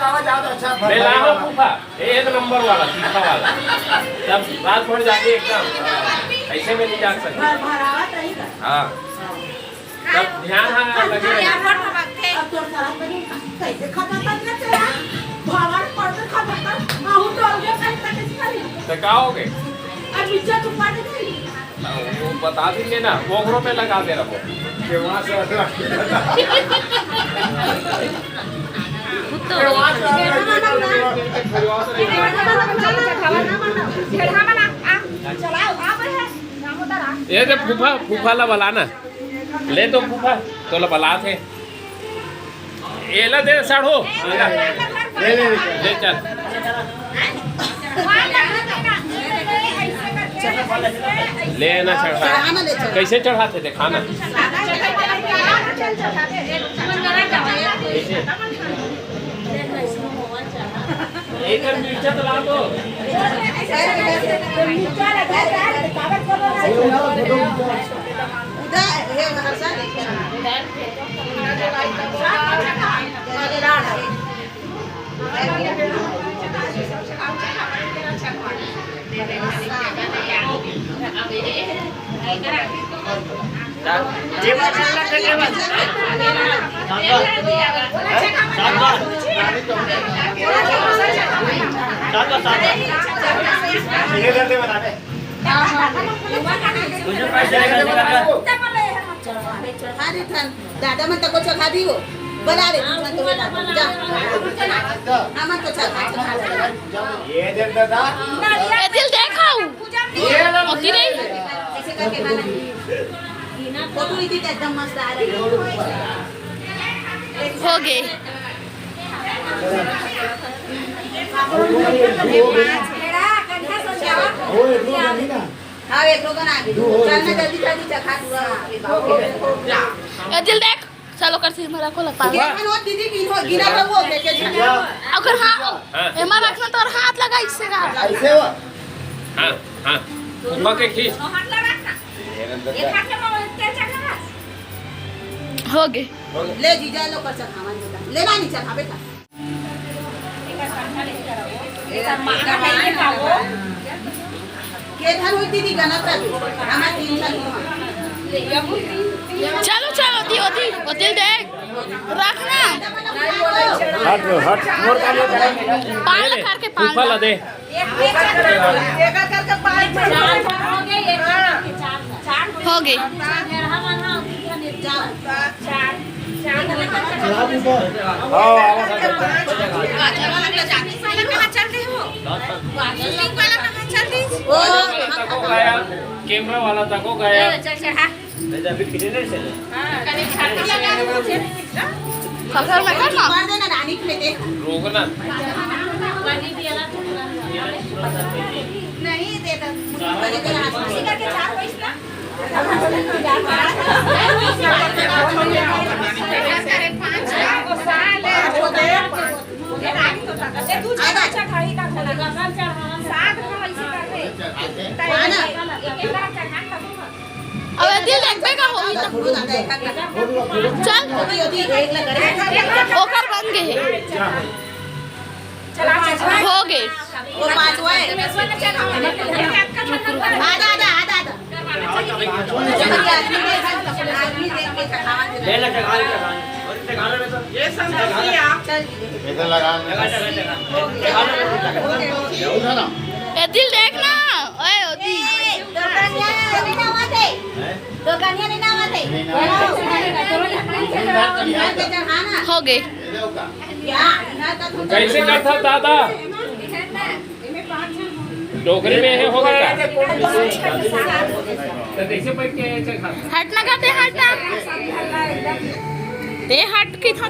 ले लाओ फूफा, एक नंबर वाला तीखा वाला। तब रात भर जाके एकदम ऐसे में नहीं जा सकते। हाँ तब ध्यान लगे तो क्या हो गए वो बता देंगे ना, पोखरों पे लगा दे रखो वहाँ से ये तो फूफा फूफा ला बला ना ले तो फूफा तो ला बला थे ये ला दे साढ़ो ले चल ले ना चढ़ा कैसे चढ़ाते थे खाना एक मिर्चा तो ला दो दादा मत को चखा दी हो बना रे ये देख दादा ये दिल देखाऊ होती नहीं ऐसे करके खाना फोटो इतनी एकदम मस्त आ रही हो गए हाँ एक लोग ना चलना जल्दी जल्दी चखा दूँगा ये दिल देख चलो कर सी मेरा को लगा दीदी गिरा तो वो देखे अगर हाँ एमा रखना तो और हाथ लगा इससे का ऐसे हो हाँ हाँ फूफा के खींच हो गए ले जीजा लो कर चखा ले ना नहीं चखा बेटा के धन हुई दीदी गना कर हमारा 3 साल चलो चलो दी होती वो दिल देख रखना हट मोर का ले पाल करके पाल फूफा ला दे एक करके 5 हो गए कैमरा वाला तको गया खबर में करना मार देना रानी के दे रोकना नहीं देता बड़े के हाथ में करके 4 पैसा अब दिल देख का हो चल ओकर बन गए हो गए वो 5 हुआ है आधा आधा आधा आदमी देख के खावा दे ये समझिए आप इधर लगा ए दिल देखना ओए ओदी दुकानिया नहीं ना आते हो गए कैसे करता दादा टोकरी में है होगा क्या तो कैसे बैठ के खा हट लगाते हटना ते हट की था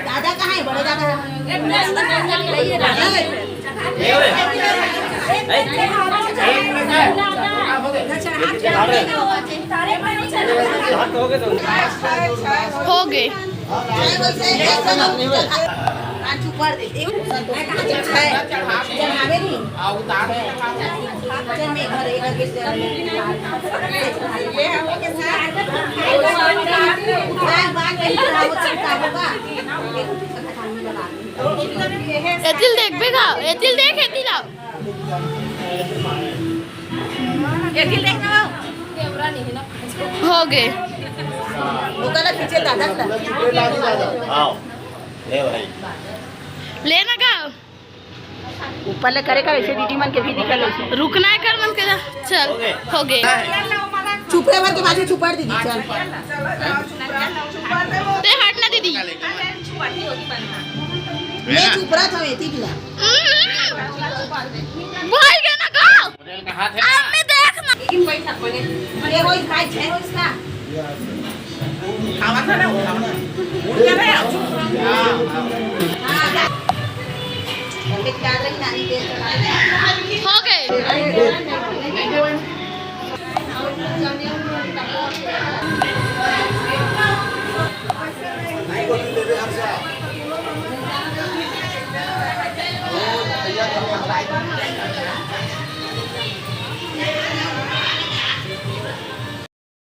दादा कहाँ है बड़े दादा हो गए ऊपर देते बाग में खराब चलता होगा येतील देख बेगा येतील देख येतील लाव येतील देख ना हो गे लोकांना पीछे दादाच आओ ले भाई लेना का ऊपर ले करे का वैसे दीदी मन के भी निकल रुकना है कर मन के जा चल हो गए छुपे वर के बाजू छुपाड़ दीदी चल ते हट ना दीदी मैं चुप रहा था येती किला बोल के ना का होटल का हाथ है अब मैं देखना लेकिन पैसा पड़े ये होई खाई छे होई इसका खावा था ना उड़ गया ना हां एक याद रखना नहीं दे हो गए